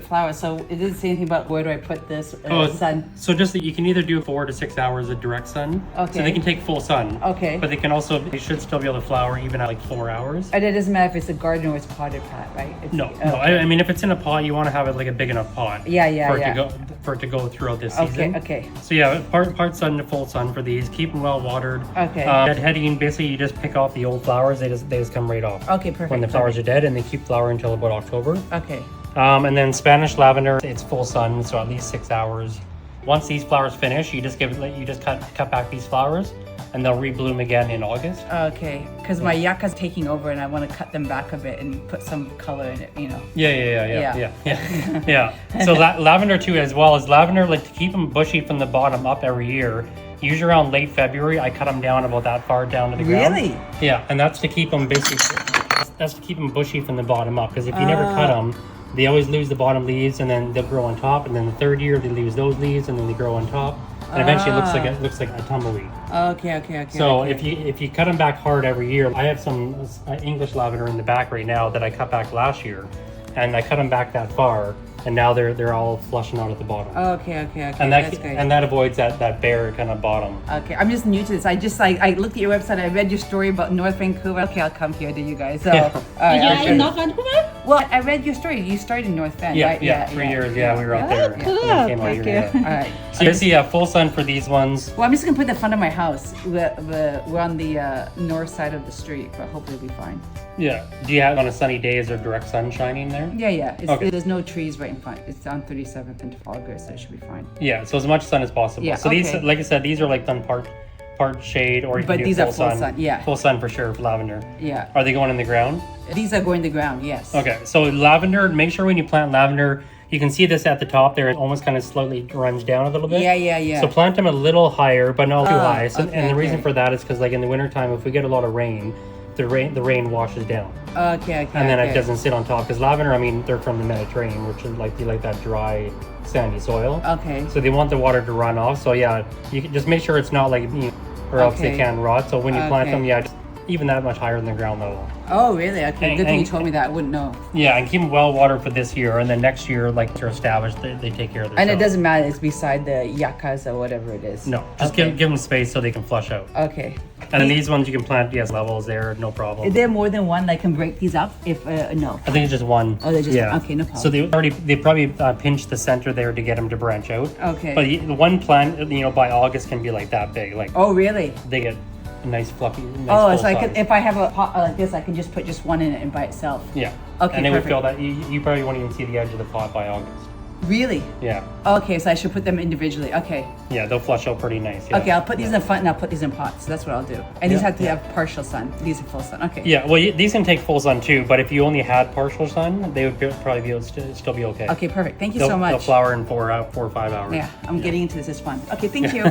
flowers. So it didn't say anything about where do I put this sun. So just that you can either do 4 to 6 hours of direct sun. Okay. So they can take full sun. Okay. But they should still be able to flower even at like 4 hours. And it doesn't matter if it's a garden or it's potted plant, right? No. I mean, if it's in a pot, you want to have it like a big enough pot. Yeah. For it to go throughout this season. Okay. So yeah, part sun to full sun for these. Keep them well watered. Okay. Deadheading, basically you just pick off the old flowers. They just come right off. Okay, perfect. When the flowers are dead, and they keep flowering until about October. Okay. And then Spanish lavender, it's full sun, so at least 6 hours. Once these flowers finish, you just cut back these flowers, and they'll rebloom again in August. Okay, because my yucca's taking over, and I want to cut them back a bit and put some color in it. Yeah. So lavender too, as well as lavender, like to keep them bushy from the bottom up every year. Usually around late February, I cut them down about that far down to the ground. Really? Yeah, and that's to keep them that's to keep them bushy from the bottom up. Because if you never cut them, they always lose the bottom leaves, and then they'll grow on top. And then the third year, they lose those leaves, and then they grow on top. And eventually, it looks like a tumbleweed. Okay. So if you cut them back hard every year, I have some English lavender in the back right now that I cut back last year, and I cut them back that far, and now they're all flushing out at the bottom. Okay. And that avoids that bare kind of bottom. Okay, I'm just new to this. I looked at your website. I read your story about North Vancouver. Okay, I'll come here to you guys. So, in North Vancouver? Well, I read your story. You started in North Van, right? Yeah, 3 years. Yeah, we were out there. Cool. Came out Thank here. you. All right. So you see, full sun for these ones. Well, I'm just gonna put the front of my house. We're on the north side of the street, but hopefully it'll be fine. Yeah. Do you have on a sunny day? Is there direct sun shining there? Yeah. Okay. There's no trees right in front. It's on 37th into August, so it should be fine. Yeah. So as much sun as possible. Yeah, So these, like I said, these are like done part shade, or you But can do these full are full sun. sun, yeah. Full sun for sure for lavender. Yeah. Are they going in the ground? These are going to ground, yes. Okay. So lavender. Make sure when you plant lavender, you can see this at the top there. It almost kind of slowly runs down a little bit. Yeah. So plant them a little higher, but not too high. So, okay, and the reason for that is because, like in the wintertime, if we get a lot of rain, the rain washes down. Okay. And then it doesn't sit on top. Because lavender, I mean, they're from the Mediterranean, which is like that dry, sandy soil. Okay. So they want the water to run off. So yeah, you can just make sure it's not like, or else they can rot. So when you plant them, just even that much higher than the ground level. Oh, really? Okay. Good thing you told me that. I wouldn't know. Yeah, and keep them well watered for this year, and then next year, like they're established, they take care of themselves. And it doesn't matter. It's beside the yuccas or whatever it is. No, just give them space so they can flush out. Okay. And then these ones you can plant, levels there, no problem. Is there more than one that can break these up? If no. I think it's just one. Oh, they're just okay, no problem. So they probably pinched the center there to get them to branch out. Okay. But the one plant, by August can be like that big. Like oh, really? they get a nice fluffy. Nice so if I have a pot like this, I can just put just one in it and by itself. Yeah. Okay. And they perfect. would feel that you probably won't even see the edge of the pot by August. Really? Yeah. Okay, so I should put them individually. Okay. Yeah, they'll flush out pretty nice. Yeah. Okay, I'll put these in the front and I'll put these in pots. That's what I'll do. And these have to have partial sun. These are full sun. Okay. Yeah, well, these can take full sun too, but if you only had partial sun, they would probably be able to still be okay. Okay, perfect. Thank you so much. They'll flower in 4 or 5 hours. Yeah, I'm getting into this. It's fun. Okay, thank you.